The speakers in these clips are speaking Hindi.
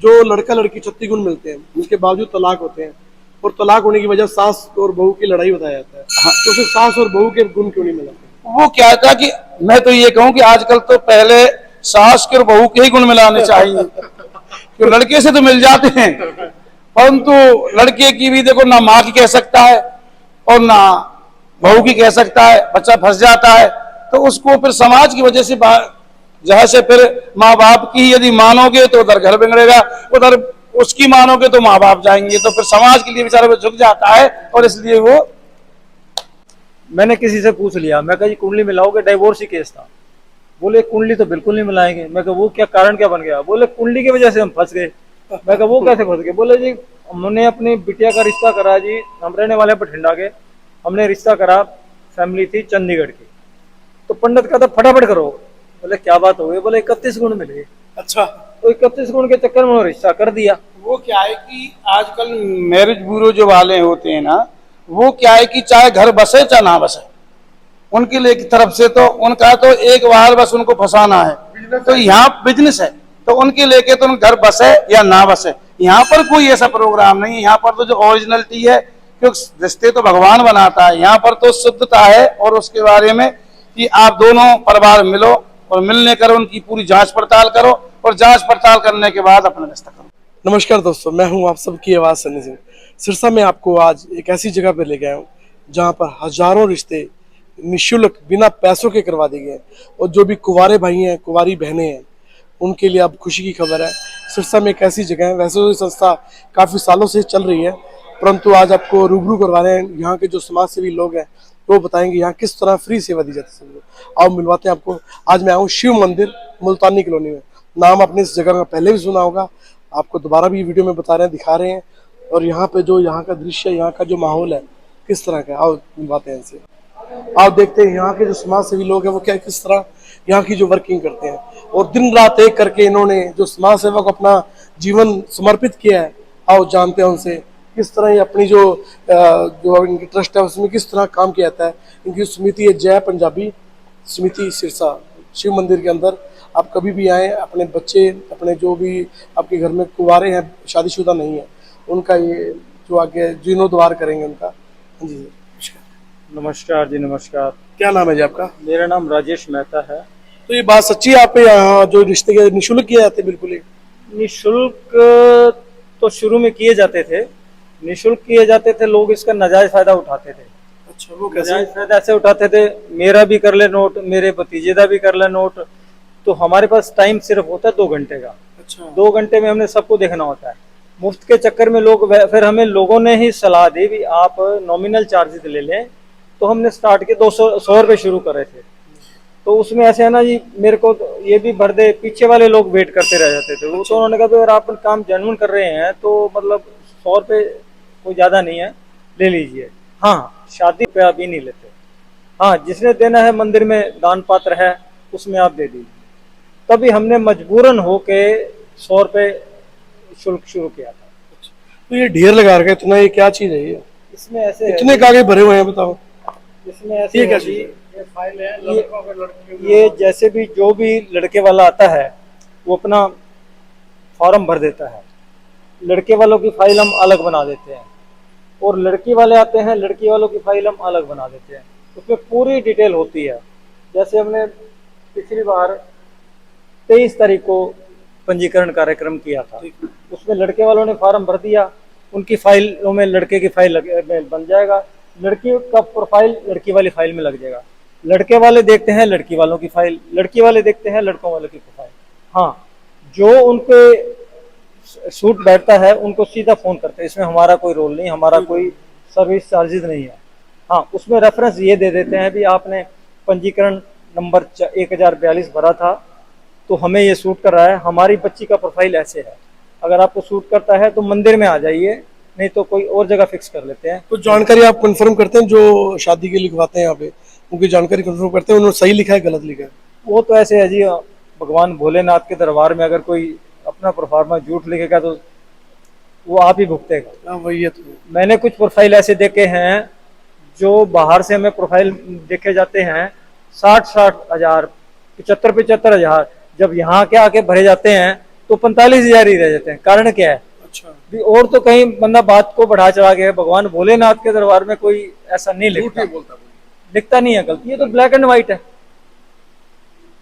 जो लड़का लड़की 36 गुण मिलते हैं, उसके बावजूद तलाक होते हैं, और तलाक होने की वजह सास और बहू की लड़ाई बताया जाता है। हाँ, तो फिर सास और बहू के गुण क्यों नहीं मिलाते? वो क्या था कि मैं तो ये कहूं कि आजकल तो पहले सास के और बहू के ही गुण मिलाने चाहिए। तो लड़के से तो मिल जाते हैं, परंतु लड़के की भी देखो ना माँ की कह सकता है और ना बहू की कह सकता है, बच्चा फंस जाता है। तो उसको फिर समाज की वजह से जहां से फिर माँ बाप की यदि मानोगे तो उधर घर बिगड़ेगा, उधर उसकी मानोगे तो माँ बाप जाएंगे, तो फिर समाज के लिए बेचारा वो झुक जाता है। और इसलिए वो मैंने किसी से पूछ लिया, मैं कहा जी कुंडली मिलाओगे, डाइवोर्स ही केस था। बोले कुंडली तो बिल्कुल नहीं मिलाएंगे। मैं कहा वो क्या कारण क्या बन गया? बोले कुंडली की वजह से हम फंस गए। मैं कहा वो कैसे फंस गए? बोले जी हमने अपनी बिटिया का रिश्ता करा जी, हम रहने वाले बठिंडा के, हमने रिश्ता करा, फैमिली थी चंडीगढ़ की। तो पंडित कहता फटाफट करो। बोले क्या बात हो गई? बोले 31 गुण मिल गए। अच्छा, तो 31 गुण के चक्कर में रिश्ता कर दिया। वो क्या है कि आजकल मैरिज ब्यूरो जो वाले होते हैं ना, वो क्या है कि चाहे घर बसे चाहे ना बसे, उनके लिए की तरफ से तो उनका तो एक बार बस उनको फंसाना है। तो यहाँ बिजनेस है, तो उनके लेके तो घर बसे या ना बसे, यहाँ पर कोई ऐसा प्रोग्राम नहीं है। यहाँ पर तो जो ओरिजिनलिटी है, क्योंकि रिश्ते तो भगवान बनाता है, यहाँ पर तो शुद्धता है। और उसके बारे में कि आप दोनों परिवार मिलो और मिलने कर उनकी पूरी जांच पड़ताल करो, और जांच पड़ताल करने के बाद अपना रिश्ता करो। नमस्कार दोस्तों, मैं हूं आप सबकी आवाज़ सन्नी सिंह। सिरसा में आपको आज एक ऐसी जगह पर ले गया हूं जहां पर हजारों रिश्ते निःशुल्क बिना पैसों के करवा दिए गए हैं। और जो भी कुंवारे भाई हैं, कुंवारी बहनें हैं, उनके लिए अब खुशी की खबर है। सिरसा में एक ऐसी जगह है, वैसे तो ये संस्था काफ़ी सालों से चल रही है, परंतु आज आपको रूबरू करवा रहे हैं। यहाँ के जो समाज सेवी लोग हैं वो बताएंगे यहाँ किस तरह फ्री सेवा दी जाती है। आओ मिलवाते हैं आपको। आज मैं आऊँ शिव मंदिर मुल्तानी कॉलोनी में। नाम आपने इस जगह का पहले भी सुना होगा, आपको दोबारा भी वीडियो में बता रहे हैं, दिखा रहे हैं। और यहाँ पे जो यहाँ का दृश्य, यहाँ का जो माहौल है किस तरह का, आओ मिलवाते हैं इनसे। आप देखते हैं यहाँ के जो समाज सेवी लोग हैं वो क्या किस तरह यहाँ की जो वर्किंग करते हैं, और दिन रात एक करके इन्होंने जो समाज सेवा को अपना जीवन समर्पित किया है। आओ जानते हैं उनसे किस तरह ये अपनी जो इनकी ट्रस्ट है उसमें किस तरह काम किया जाता है। इनकी समिति है जय पंजाबी समिति सिरसा शिव मंदिर के अंदर। आप कभी भी आए, अपने बच्चे, अपने जो भी आपके घर में कुंवारे हैं, शादीशुदा नहीं है, उनका ये जो आगे जीर्णोद्धार करेंगे उनका। हाँ जी नमस्कार जी, नमस्कार। क्या नाम है जी आपका? मेरा नाम राजेश मेहता है। तो ये बात सच्ची है, आप यहाँ जो रिश्ते के निःशुल्क किए जाते हैं? बिल्कुल ही निःशुल्क तो शुरू में किए जाते थे, निःशुल्क किए जाते थे, लोग इसका नाजायज फायदा उठाते थे। अच्छा, वो कैसे? नाजायज फायदा ऐसे उठाते थे, मेरा भी कर ले नोट, मेरे भतीजे का भी कर ले नोट। तो हमारे पास टाइम सिर्फ होता है 2 घंटे का। अच्छा, 2 घंटे में हमने सबको देखना होता है। मुफ्त के चक्कर में लोग, फिर हमें लोगों ने ही सलाह दी भी आप नॉमिनल चार्जेस ले लें। तो हमने स्टार्ट के 100 रुपये शुरू करे थे। तो उसमें ऐसे है ना जी, मेरे को तो ये भी भर दे, पीछे वाले लोग वेट करते रह जाते थे। वो तो उन्होंने कहा अगर आप काम जेन्युइन कर रहे हैं तो मतलब 100 रुपये कोई ज़्यादा नहीं है, ले लीजिए। हाँ, शादी पे आप ही नहीं लेते। हाँ, जिसने देना है मंदिर में दान पात्र है उसमें आप दे दीजिए। तभी हमने मजबूरन होके 100 रुपये शुल्क शुरू किया था। तो ये ढेर लगा रखा है इतना, ये क्या चीज है ये? इसमें ऐसे इतने कागज भरे हुए हैं, बताओ। इसमें ऐसे ये क्या है जी, चीज है? ये फाइल है। ये जैसे भी जो भी लड़के वाला आता है वो अपना फॉर्म भर देता है। लड़के वालों की फाइल हम अलग बना देते हैं, और लड़की वाले आते हैं, लड़की वालों की फाइल हम अलग बना देते हैं। उसमें पूरी डिटेल होती है। जैसे हमने पिछली बार 23 तारीख को पंजीकरण कार्यक्रम किया था, उसमें लड़के वालों ने फॉर्म भर दिया, उनकी फाइलों में लड़के की फाइल बन जाएगा, लड़की का प्रोफाइल लड़की वाली फाइल में लग जाएगा। लड़के वाले देखते हैं लड़की वालों की फाइल, लड़की वाले देखते हैं लड़कों वालों की प्रोफाइल। हाँ, जो उनके सूट बैठता है उनको सीधा फोन करते हैं। इसमें हमारा कोई रोल नहीं, हमारा कोई सर्विस चार्जेस नहीं है। हाँ, उसमें रेफरेंस ये दे देते हैं भी आपने पंजीकरण नंबर 1042 भरा था तो हमें ये सूट कर रहा है, हमारी बच्ची का प्रोफाइल ऐसे है, अगर आपको सूट करता है तो मंदिर में आ जाइए, नहीं तो कोई और जगह फिक्स कर लेते हैं। तो जानकारी आप कंफर्म करते हैं जो शादी के लिखवाते हैं यहाँ पे, उनकी जानकारी कंफर्म करते हैं उन्होंने सही लिखा है गलत लिखा है? वो तो ऐसे है जी, भगवान भोलेनाथ के दरबार में अगर कोई अपना प्रोफार्मा झूठ लिखेगा तो वो आप ही भुगतेगा। वही है। तो मैंने कुछ प्रोफाइल ऐसे देखे हैं जो बाहर से हमें प्रोफाइल देखे जाते हैं 60-60 हज़ार, 75-75 हज़ार, जब यहाँ के आके भरे जाते हैं तो 45,000 ही रह जाते हैं। कारण क्या है? अच्छा, भी और तो कहीं बंदा बात को बढ़ा चढ़ा के, भगवान भोलेनाथ के दरबार में कोई ऐसा नहीं झूठ लिखता, नहीं बोलता कोई। लिखता नहीं है गलती, ये तो ब्लैक एंड व्हाइट है।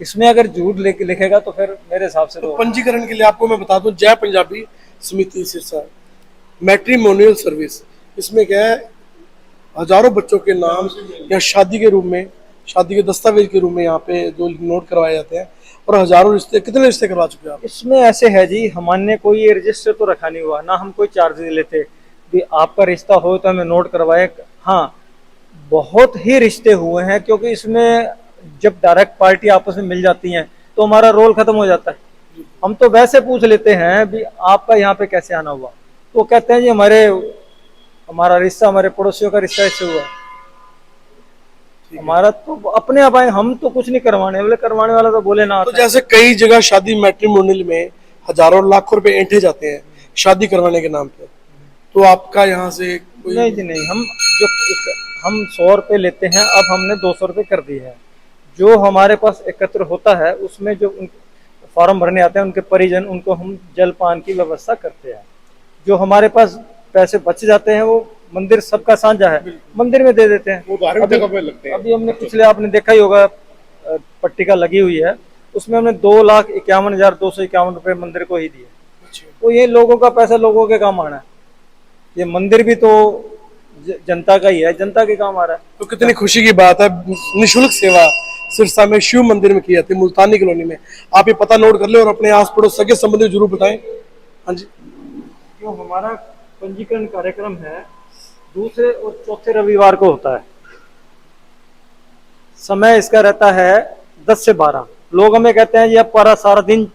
इसमें अगर झूठ लिखेगा तो फिर मेरे हिसाब से तो तो पंजीकरण के लिए आपको मैं बता दूं, जय पंजाबी समिति सिरसा मैट्रिमोनियल सर्विस, इसमें क्या है, हजारों बच्चों के नाम या शादी के रूप में, शादी के दस्तावेज के रूप में यहाँ पे जो नोट करवाए जाते हैं, और हजारों रिश्ते, कितने रिश्ते करवा चुके हैं आप? इसमें ऐसे है जी, हमने कोई ये रजिस्टर तो रखा नहीं हुआ ना, हम कोई चार्ज लेते भी आपका रिश्ता हो तो हमें नोट करवाए। हाँ, बहुत ही रिश्ते हुए हैं, क्योंकि इसमें जब डायरेक्ट पार्टी आपस में मिल जाती हैं तो हमारा रोल खत्म हो जाता है। हम तो वैसे पूछ लेते हैं भी आपका यहाँ पे कैसे आना हुआ, तो कहते हैं जी हमारा रिश्ता हमारे पड़ोसियों का रिश्ता इससे हुआ। हमारा तो अपने आप आए, हम तो कुछ नहीं करवाने वाले, करवाने वाला तो बोले ना। तो जैसे कई जगह शादी मैट्रिमोनियल में हजारों लाखों रुपए ऐंठे जाते हैं शादी करवाने के नाम पे, तो आपका यहाँ से कोई? नहीं जी नहीं, हम 100 रुपये लेते हैं, अब हमने 200 रुपये कर दिए हैं। जो हमारे पास एकत्र होता है उसमें जो फॉर्म भरने आते हैं उनके परिजन, उनको हम जलपान की व्यवस्था करते हैं। जो हमारे पास पैसे बच जाते हैं वो मंदिर सबका साझा है, मंदिर में दे देते हैं। वो धार्मिक जगह पे लगते हैं। अभी हमने पिछले, आपने देखा ही होगा, पट्टिका लगी हुई है, उसमें हमने 2,51,251 रुपये मंदिर को ही दिए। तो ये लोगों का पैसा लोगों के काम आना है, ये मंदिर भी तो जनता का ही है, जनता के काम आ रहा है। तो कितनी खुशी की बात है, निःशुल्क सेवा सिरसा में शिव मंदिर में की जाती है, मुल्तानी कॉलोनी में। आप ये पता नोट कर ले और अपने आस पड़ोस सगे संबंधी जरूर बताएं। हाँ जी। जो हमारा पंजीकरण कार्यक्रम है दूसरे और चौथे रविवार को होता है। समय इसका रहता है 10 से 12। लोग हमें कहते हैं जी आप सारा दिन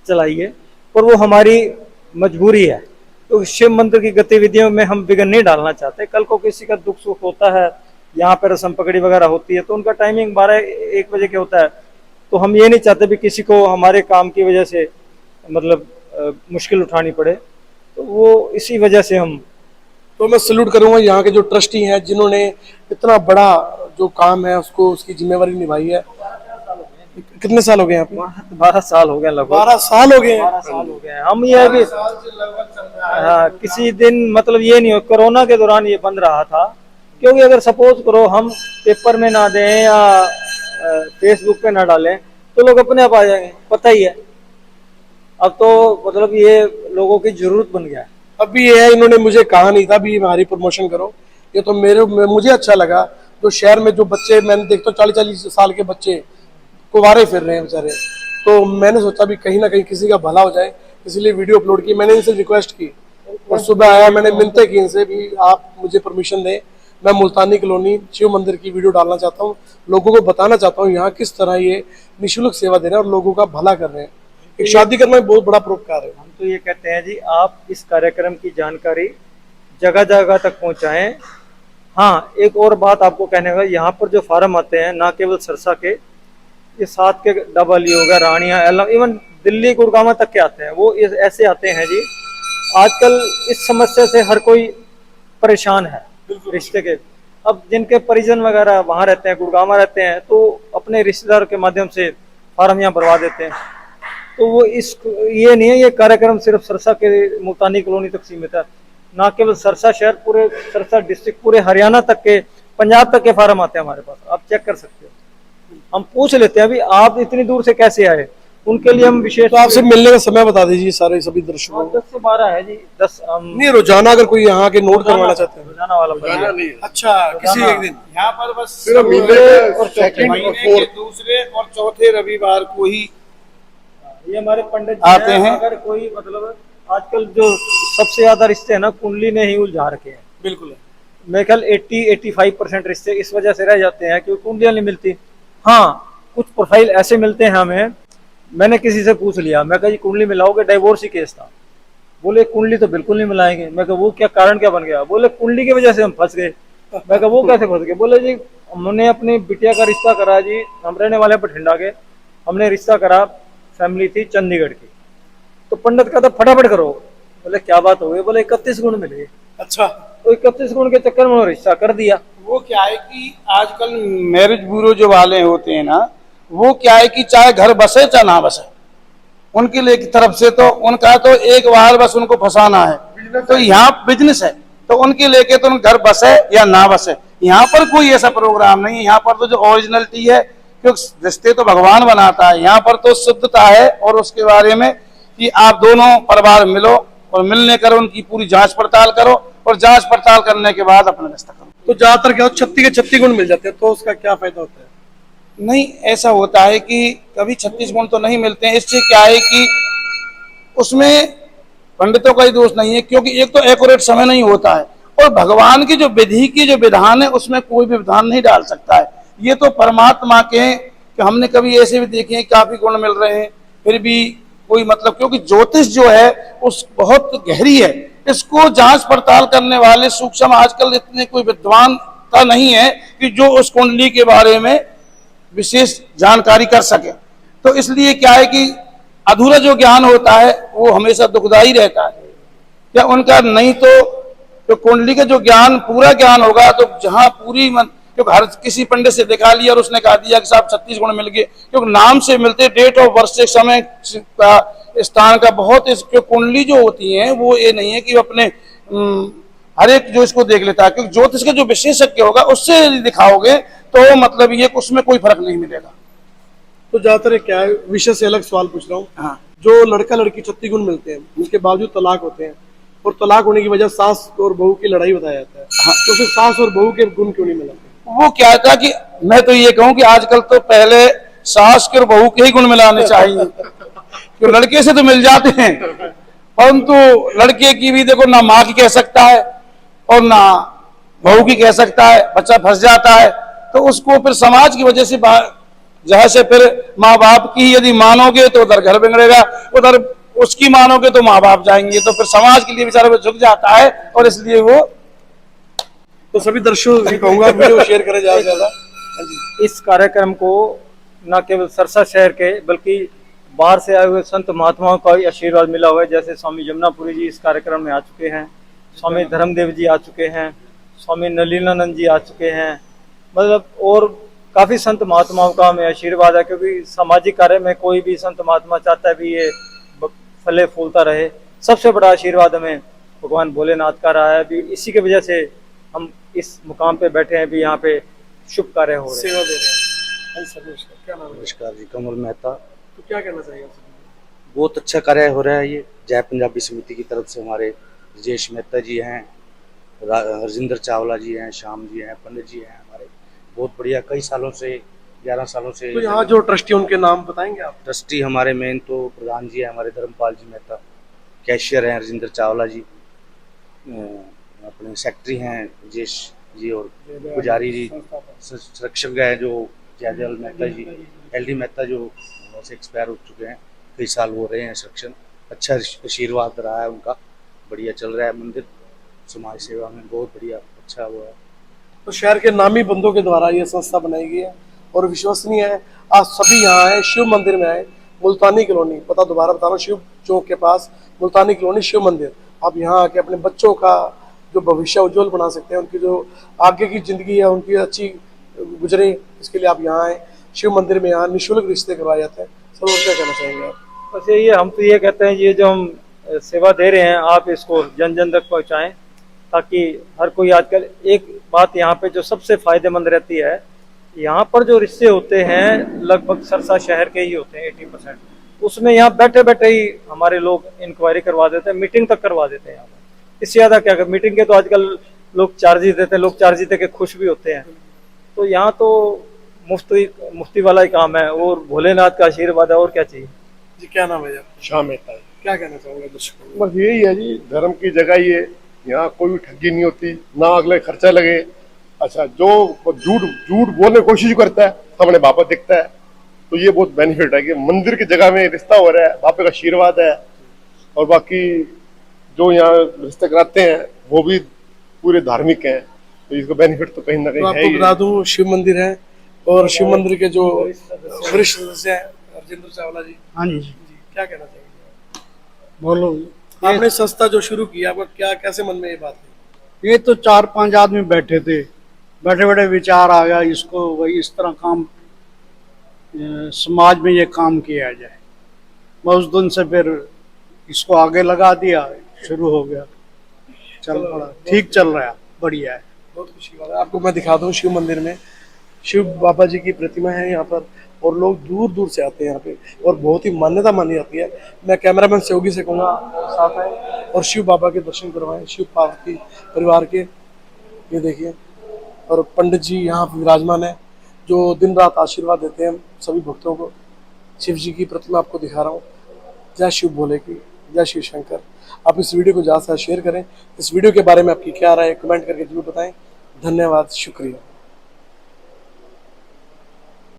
चलाइए, पर वो हमारी मजबूरी है, तो शिव मंदिर की गतिविधियों में हम विघ्न नहीं डालना चाहते। कल को किसी का दुख सुख होता है, यहाँ पर रस्म पकड़ी वगैरह होती है, तो उनका टाइमिंग 12-1 बजे के होता है, तो हम ये नहीं चाहते भी किसी को हमारे काम की वजह से मतलब मुश्किल उठानी पड़े, तो वो इसी वजह से हम। तो मैं सल्यूट करूंगा यहाँ के जो ट्रस्टी हैं, जिन्होंने इतना बड़ा जो काम है उसको, उसकी जिम्मेवारी निभाई है। कितने साल हो गए यहाँ पे? 12 साल हो गए लगभग। 12 साल हो गए हैं। 12 साल हो गए हैं। हम ये भी हाँ, किसी दिन मतलब ये नहीं हो, कोरोना के दौरान ये बंद रहा था, क्योंकि अगर सपोज करो हम पेपर में ना दें या फेसबुक पे ना डालें तो लोग अपने आप आ जाएंगे, पता ही है। अब तो मतलब ये लोगों की जरूरत बन गया है। अभी ये है, इन्होंने मुझे कहा नहीं था भी हमारी प्रमोशन करो, ये तो मुझे अच्छा लगा। जो शहर में जो बच्चे मैंने देखता हूँ 40-40 साल के बच्चे कुंवारे फिर रहे हैं बेचारे, तो मैंने सोचा भी कहीं ना कहीं किसी का भला हो जाए, इसलिए वीडियो अपलोड की। मैंने इनसे रिक्वेस्ट की और सुबह आया, मैंने मिलते की इनसे भी आप मुझे परमिशन दें, मैं मुल्तानी कॉलोनी शिव मंदिर की वीडियो डालना चाहता हूँ, लोगों को बताना चाहता हूँ यहाँ किस तरह ये निःशुल्क सेवा दे रहे हैं और लोगों का भला कर रहे हैं। एक शादी करना बहुत बड़ा परोपकार है। हम तो ये कहते हैं जी आप इस कार्यक्रम की जानकारी जगह जगह तक पहुंचाएं। हाँ, एक और बात आपको कहने का, यहाँ पर जो फार्म आते हैं ना केवल सिरसा के, ये 7 के डबल हो गया, रानिया, एलम, इवन दिल्ली गुड़गांव तक के आते हैं। वो ऐसे आते हैं जी, आजकल इस समस्या से हर कोई परेशान है रिश्ते के। अब जिनके परिजन वगैरह वहाँ रहते हैं, गुड़गांव रहते हैं, तो अपने रिश्तेदार के माध्यम से फार्म यहाँ भरवा देते हैं। तो वो ये नहीं है, ये कार्यक्रम सिर्फ सिरसा के मुल्तानी कॉलोनी तक सीमित है, ना केवल सिरसा शहर, पूरे सिरसा डिस्ट्रिक्ट, पूरे हरियाणा तक के, पंजाब तक के फार्म आते हैं हमारे पास, आप चेक कर सकते हो। हम पूछ लेते हैं अभी आप इतनी दूर से कैसे आए, उनके लिए हम विशेष। तो आपसे मिलने का समय बता दीजिए सारे सभी दर्शकों को। 10 से 12 है जी। 10 नहीं, रोजाना अगर कोई यहाँ के नोट करवाना चाहते हैं? रोजाना वाला नहीं। अच्छा, किसी एक दिन यहाँ पर बस और सेकंड महीने के दूसरे और चौथे रविवार को ही ये हमारे पंडित आते हैं। अगर कोई मतलब आजकल जो सबसे ज्यादा रिश्ते हैं ना, कुंडली ने ही उलझा रखे हैं। बिल्कुल, मेरे ख्याल 80-85% रिश्ते इस वजह से रह जाते हैं क्योंकि कुंडलियां नहीं मिलती। हाँ, कुछ प्रोफाइल ऐसे मिलते हैं हमें, मैंने किसी से पूछ लिया, मैं कहा जी कुंडली मिलाओगे, डाइवोर्स ही केस था। बोले कुंडली तो बिल्कुल नहीं मिलाएंगे। मैं कहा वो क्या कारण क्या बन गया? बोले कुंडली की वजह से हम फंस गए। मैं कहा वो कैसे फंस गए? बोले जी हमने अपनी बिटिया का रिश्ता करा जी, हम रहने वाले बठिंडा के, हमने रिश्ता करा, फैमिली थी चंडीगढ़ की, तो पंडित कहता फटाफट करो। बोले क्या बात हो गई? बोले 31 गुण मिले। अच्छा, तो 31 गुण के चक्कर में रिश्ता कर दिया। वो क्या है कि आजकल मैरिज ब्यूरो जो वाले होते हैं ना, वो क्या है कि चाहे घर बसे चाहे ना बसे, उनके लिए की तरफ से तो उनका तो एक बार बस उनको फंसाना है। तो यहाँ बिजनेस है, तो उनके लेके तो घर बसे या ना बसे, यहाँ पर कोई ऐसा प्रोग्राम नहीं है। यहाँ पर तो जो ओरिजिनलिटी है, क्योंकि रिश्ते तो भगवान बनाता है, यहाँ पर तो शुद्धता है। और उसके बारे में कि आप दोनों परिवार मिलो और मिलने करो, उनकी पूरी जांच पड़ताल करो और जांच पड़ताल करने के बाद अपना रिश्ता करो। तो ज्यादातर क्या 36 के 36 गुण मिल जाते हैं, तो उसका क्या फायदा होता है? नहीं, ऐसा होता है कि कभी 36 गुण तो नहीं मिलते हैं। इससे क्या है कि उसमें पंडितों का ही दोष नहीं है, क्योंकि एक तो एक्यूरेट समय नहीं होता है, और भगवान की जो विधि की जो विधान है उसमें कोई भी विधान नहीं डाल सकता है। ये तो परमात्मा के, कि हमने कभी ऐसे भी देखे हैं काफी गुण मिल रहे हैं फिर भी कोई मतलब, क्योंकि ज्योतिष जो है उस बहुत गहरी है, इसको जांच पड़ताल करने वाले सूक्ष्म आजकल इतने कोई विद्वानता नहीं है कि जो उस कुंडली के बारे में विशेष जानकारी कर सके। तो इसलिए क्या है कि अधूरा जो ज्ञान होता है वो हमेशा दुखदाई रहता है। क्या उनका नहीं तो कुंडली का जो ज्ञान पूरा ज्ञान होगा, तो जहां पूरी क्योंकि हर किसी पंडित से दिखा लिया और उसने कहा दिया कि साहब 36 गुण मिल गए, क्योंकि नाम से मिलते, डेट ऑफ बर्थ से, समय का, स्थान का बहुत, कुंडली जो होती है वो ये नहीं है कि अपने हर एक जो इसको देख लेता है, क्योंकि ज्योतिष का जो विशेषज्ञ होगा उससे यदि दिखाओगे तो मतलब ये उसमें कोई फर्क नहीं मिलेगा। तो ज्यादातर क्या है, विषय से अलग सवाल पूछ रहा हूँ। हाँ, जो लड़का लड़की 36 गुण मिलते हैं, उसके बावजूद तलाक होते हैं, और तलाक होने की वजह सास और बहू की लड़ाई बताया जाता है। हाँ। तो फिर सास और बहू के गुण क्यों नहीं मिलते? वो क्या था कि मैं तो ये कहूं कि आजकल तो पहले सास के और बहू के ही गुण मिलाने चाहिए, क्यों लड़के से तो मिल जाते हैं, परंतु लड़के की भी देखो ना माँ की कह सकता है और ना बहू की कह सकता है, बच्चा फंस जाता है। तो उसको फिर समाज की वजह से जहाँ से फिर माँ बाप की यदि मानोगे तो उधर घर बिगड़ेगा, उधर उसकी मानोगे तो माँ बाप जाएंगे, तो फिर समाज के लिए बेचारा वो झुक जाता है। और इसलिए वो तो सभी दर्शकों से कहूंगा वीडियो शेयर करें ज्यादा से ज्यादा। इस कार्यक्रम को न केवल सरसा शहर के बल्कि बाहर से आए हुए संत महात्माओं का भी आशीर्वाद मिला हुआ है। जैसे स्वामी जमुनापुरी जी इस कार्यक्रम में आ चुके हैं, स्वामी धर्मदेव जी आ चुके हैं, स्वामी नलिनानंद जी आ चुके हैं, मतलब और काफी संत महात्माओं का हमें आशीर्वाद है। क्योंकि सामाजिक कार्य में कोई भी संत महात्मा चाहता है भी ये फले फूलता रहे। सबसे बड़ा आशीर्वाद हमें भगवान भोलेनाथ का रहा है, भी इसी की वजह से हम इस मुकाम पे बैठे हैं, भी यहाँ पे शुभ कार्य हो रहे हैं, सेवा दे रहे हैं। हाँ सर, नमस्कार, क्या नाम है? नमस्कार जी, कमल मेहता। तो क्या कहना चाहिए? बहुत अच्छा कार्य हो रहा है ये जय पंजाबी समिति की तरफ से। हमारे राजेश मेहता जी हैं, हरजिंदर चावला जी हैं, श्याम जी हैं, पंडित जी हैं, हमारे बहुत बढ़िया, कई सालों से 11 सालों से। तो यहाँ जो ट्रस्टी उनके नाम बताएंगे आप? ट्रस्टी हमारे मेन तो प्रधान जी हैं हमारे धर्मपाल जी मेहता, कैशियर हैं हरजिंदर चावला जी, अपने सेक्रेटरी हैं राजेश जी, और पुजारी जी, संरक्षक हैं जो जयदयाल मेहता जी, LD मेहता जो से एक्सपायर हो चुके हैं, कई साल हो रहे हैं संरक्षण। अच्छा आशीर्वाद रहा है उनका, बढ़िया चल रहा है मंदिर, समाज सेवा में बहुत बढ़िया अच्छा हुआ है। तो शहर के नामी बंदों के द्वारा ये संस्था बनाई गई है और विश्वसनीय है। आज सभी यहाँ आए, शिव मंदिर में आए, मुल्तानी कॉलोनी, पता दोबारा बता रहा हूँ, शिव चौक के पास मुल्तानी कॉलोनी शिव मंदिर। आप यहाँ आके अपने बच्चों का जो भविष्य उज्जवल बना सकते हैं, उनकी जो आगे की जिंदगी है उनकी अच्छी गुजरे, इसके लिए आप यहाँ आए। शिव मंदिर में यहाँ निःशुल्क रिश्ते करवाए जाते हैं। सर और क्या कहना चाहेंगे आप? बस ये हम तो ये कहते हैं, ये जो हम सेवा दे रहे हैं आप इसको जन जन तक पहुँचाएं, ताकि हर कोई आजकल एक बात यहाँ पे जो सबसे फायदेमंद रहती है, यहाँ पर जो रिश्ते होते हैं लगभग सरसा शहर के ही होते हैं 80%, उसमें यहाँ बैठे बैठे ही हमारे लोग इंक्वायरी करवा देते हैं, मीटिंग तक करवा देते हैं यहाँ पर। इससे ज़्यादा क्या कर, मीटिंग के तो आजकल लोग चार्जेस देते हैं, लोग चार्जेस दे के खुश भी होते हैं। तो यहाँ तो मुफ्ती वाला ही काम है और भोलेनाथ का आशीर्वाद है, और क्या चाहिए जी। क्या नाम है यार? श्याम मेहता है। क्या कहना चाहूंगा दर्शकों को? बस यही है जी, धर्म की जगह ये, यहाँ कोई भी ठगी नहीं होती, ना अगले खर्चा लगे। अच्छा, जो झूठ बोलने की कोशिश करता है सामने बाबा दिखता है, तो ये बहुत बेनिफिट है कि मंदिर की जगह में रिश्ता हो रहा है, बाबा का आशीर्वाद है। और बाकी जो यहाँ रिश्ते कराते हैं वो भी पूरे धार्मिक हैं, तो इसको बेनिफिट तो कहीं ना तो कहीं है आपको ही बता दूं, शिव मंदिर है और शिव मंदिर के जो वरिष्ठ सदस्य हैं हरजिंदर चावला जी। हाँ जी, क्या कहना चाहेंगे? बोलो। आपने संस्था जो शुरू की, आपका क्या कैसे मन में ये बात है? ये तो 4-5 आदमी बैठे थे, बैठे बैठे विचार आ गया इसको वही इस तरह काम समाज में ये काम किया जाए। मैं उस दिन से फिर इसको आगे लगा दिया, शुरू हो गया, चल पड़ा, ठीक चल रहा है, बढ़िया है। बहुत खुशी की बात है। आपको मैं दिखा दूं, शिव मंदिर में शिव बाबा जी की प्रतिमा है यहाँ पर, और लोग दूर दूर से आते हैं यहाँ पे, और बहुत ही मान्यता मानी जाती है। मैं कैमरामैन सहयोगी से कहूँगा साथ आए और शिव बाबा के दर्शन करवाएं, शिव पार्वती परिवार के। ये देखिए, और पंडित जी यहाँ पे विराजमान है जो दिन रात आशीर्वाद देते हैं सभी भक्तों को। शिव जी की प्रतिमा आपको दिखा रहा हूँ। जय शिव भोले की, जय शिव शंकर। आप इस वीडियो को ज़्यादा से ज़्यादा शेयर करें। इस वीडियो के बारे में आपकी क्या राय है कमेंट करके जरूर बताएं। धन्यवाद, शुक्रिया।